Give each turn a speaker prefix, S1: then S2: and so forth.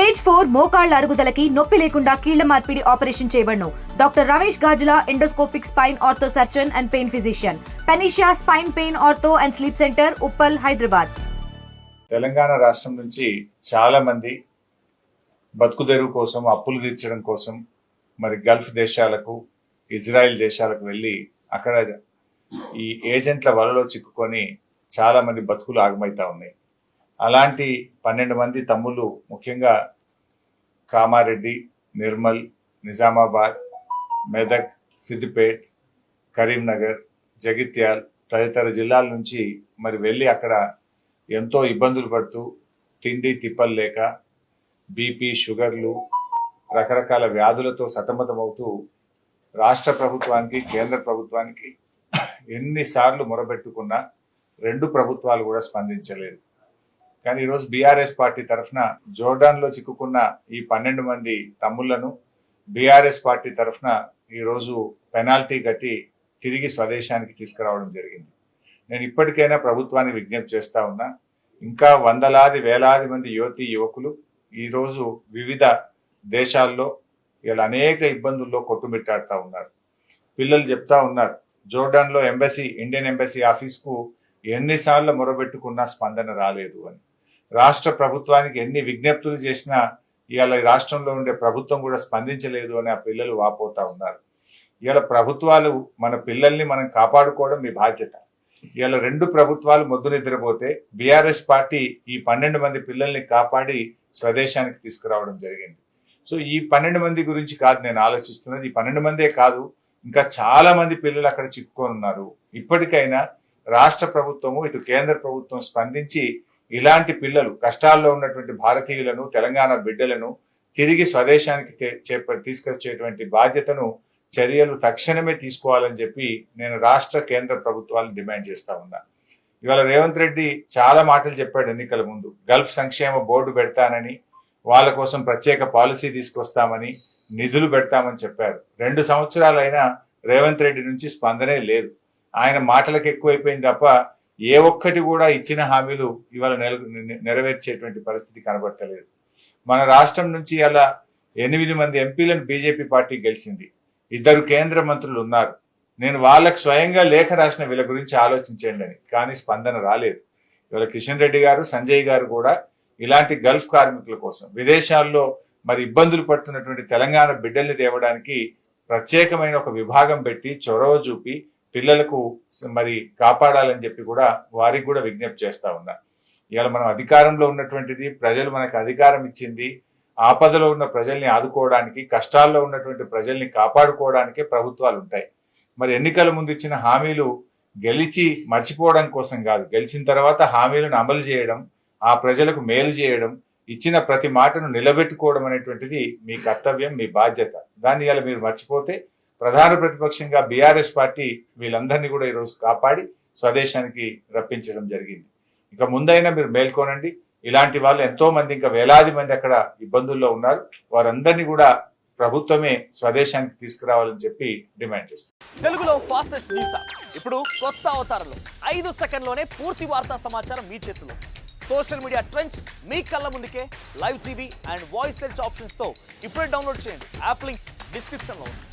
S1: Stage 4 మోకాళ్ల అరుగుదలకి నొప్పి లేకుండా కీళ్ల మార్పిడి ఆపరేషన్ చేయబడును. Doctor Ramesh Gajula, endoscopic spine ortho surgeon and pain physician, panacea spine pain ortho and sleep centre, Uppal, Hyderabad.
S2: Telangana రాష్ట్రం నుంచి చాలా మంది బతుకుదెరువు కోసం, అప్పులు తీర్చడం కోసం మరి గల్ఫ్ దేశాలకు, ఇజ్రాయెల్ దేశాలకు వెళ్ళి అక్కడ ఈ ఏజెంట్ల వలలో చిక్కుకొని చాలా మంది బతుకులు ఆగమైతా ఉన్నాయి. అలాంటి 12 మంది తమ్ముళ్ళు, ముఖ్యంగా కామారెడ్డి, నిర్మల్, నిజామాబాద్, మెదక్, సిద్దిపేట్, కరీంనగర్, జగిత్యాల్ తదితర జిల్లాల నుంచి మరి వెళ్ళి అక్కడ ఎంతో ఇబ్బందులు పడుతూ, తిండి తిప్పలు లేక, బీపీ, షుగర్లు, రకరకాల వ్యాధులతో సతమతమవుతూ రాష్ట్ర ప్రభుత్వానికి, కేంద్ర ప్రభుత్వానికి ఎన్నిసార్లు మొరబెట్టుకున్నా 2 ప్రభుత్వాలు కూడా స్పందించలేదు. కానీ ఈరోజు బీఆర్ఎస్ పార్టీ తరఫున జోర్డాన్లో చిక్కుకున్న ఈ 12 మంది తమ్ముళ్లను బీఆర్ఎస్ పార్టీ తరఫున ఈరోజు పెనాల్టీ కట్టి తిరిగి స్వదేశానికి తీసుకురావడం జరిగింది. నేను ఇప్పటికైనా ప్రభుత్వాన్ని విజ్ఞప్తి చేస్తా ఉన్నా, ఇంకా వందలాది వేలాది మంది యువతీ యువకులు ఈరోజు వివిధ దేశాల్లో ఇలా అనేక ఇబ్బందుల్లో కొట్టుమిట్టాడుతూ ఉన్నారు. పిల్లలు చెప్తా ఉన్నారు, జోర్డాన్లో ఎంబసీ, ఇండియన్ ఎంబసీ ఆఫీస్కు ఎన్నిసార్లు మొరబెట్టుకున్నా స్పందన రాలేదు అని. రాష్ట్ర ప్రభుత్వానికి ఎన్ని విజ్ఞప్తులు చేసినా ఇవాళ రాష్ట్రంలో ఉండే ప్రభుత్వం కూడా స్పందించలేదు అని ఆ పిల్లలు వాపోతా ఉన్నారు. ఇవాళ ప్రభుత్వాలు, మన పిల్లల్ని మనం కాపాడుకోవడం మీ బాధ్యత. ఇవాళ 2 ప్రభుత్వాలు మొద్దు నిద్రపోతే బీఆర్ఎస్ పార్టీ ఈ 12 మంది పిల్లల్ని కాపాడి స్వదేశానికి తీసుకురావడం జరిగింది. సో ఈ 12 మంది గురించి కాదు నేను ఆలోచిస్తున్నది, ఈ 12 మందే కాదు, ఇంకా చాలా మంది పిల్లలు అక్కడ చిక్కుకొని ఉన్నారు. ఇప్పటికైనా రాష్ట్ర ప్రభుత్వము, ఇటు కేంద్ర ప్రభుత్వం స్పందించి ఇలాంటి పిల్లలు, కష్టాల్లో ఉన్నటువంటి భారతీయులను, తెలంగాణ బిడ్డలను తిరిగి స్వదేశానికి తీసుకొచ్చేటువంటి బాధ్యతను, చర్యలు తక్షణమే తీసుకోవాలని చెప్పి నేను రాష్ట్ర కేంద్ర ప్రభుత్వాలను డిమాండ్ చేస్తా ఉన్నా. ఇవాళ రేవంత్ రెడ్డి చాలా మాటలు చెప్పాడు ఎన్నికల ముందు. గల్ఫ్ సంక్షేమ బోర్డు పెడతానని, వాళ్ళ కోసం ప్రత్యేక పాలసీ తీసుకొస్తామని, నిధులు పెడతామని చెప్పారు. 2 సంవత్సరాలైనా రేవంత్ రెడ్డి నుంచి స్పందనే లేదు. ఆయన మాటలకు ఎక్కువైపోయింది తప్ప ఏ ఒక్కటి కూడా ఇచ్చిన హామీలు ఇవాళ నెరవేర్చేటువంటి పరిస్థితి కనబడతలేదు. మన రాష్ట్రం నుంచి అలా 8 మంది ఎంపీలను బీజేపీ పార్టీ గెలిచింది. 2 కేంద్ర మంత్రులు ఉన్నారు. నేను వాళ్ళకు స్వయంగా లేఖ రాసిన వీళ్ళ గురించి ఆలోచించండి అని, కానీ స్పందన రాలేదు. ఇవాళ కిషన్ రెడ్డి గారు, సంజయ్ గారు కూడా ఇలాంటి గల్ఫ్ కార్మికుల కోసం, విదేశాల్లో మరి ఇబ్బందులు పడుతున్నటువంటి తెలంగాణ బిడ్డల్ని తేవడానికి ప్రత్యేకమైన ఒక విభాగం పెట్టి చొరవ చూపి పిల్లలకు మరి కాపాడాలని చెప్పి కూడా వారికి కూడా విజ్ఞప్తి చేస్తా ఉన్నా. ఇవాళ మనం అధికారంలో ఉన్నటువంటిది, ప్రజలు మనకు అధికారం ఇచ్చింది, ఆపదలో ఉన్న ప్రజల్ని ఆదుకోవడానికి, కష్టాల్లో ఉన్నటువంటి ప్రజల్ని కాపాడుకోవడానికే ప్రభుత్వాలు ఉంటాయి. మరి ఎన్నికల ముందు ఇచ్చిన హామీలు గెలిచి మర్చిపోవడం కోసం కాదు, గెలిచిన తర్వాత హామీలను అమలు చేయడం, ఆ ప్రజలకు మేలు చేయడం, ఇచ్చిన ప్రతి మాటను నిలబెట్టుకోవడం అనేటువంటిది మీ కర్తవ్యం, మీ బాధ్యత. దాన్ని ఇలా మీరు మర్చిపోతే ప్రధాన ప్రతిపక్షంగా బీఆర్ఎస్ పార్టీ వీళ్ళందరినీ కూడా ఈరోజు కాపాడి స్వదేశానికి రప్పించడం జరిగింది. ఇక ముందైనా మీరు మేల్కోనండి. ఇలాంటి వాళ్ళు ఎంతో మంది, ఇంకా వేలాది మంది అక్కడ ఇబ్బందుల్లో ఉన్నారు. వారందరినీ కూడా ప్రభుత్వమే స్వదేశానికి తీసుకురావాలని చెప్పి డిమాండ్ చేస్తారు.
S3: తెలుగులో ఫాస్టెస్ట్ న్యూస్ ఇప్పుడు కొత్త అవతారంలో 5 సెకండ్లోనే పూర్తి వార్తా సమాచారం మీ చేతిలో. సోషల్ మీడియా ట్రెండ్స్ మీ కళ్ళ ముందుకే live TV and voice search options తో ఇప్పుడే డౌన్లోడ్ చేయండి. యాప్ లింక్ డిస్క్రిప్షన్ లో ఉంది.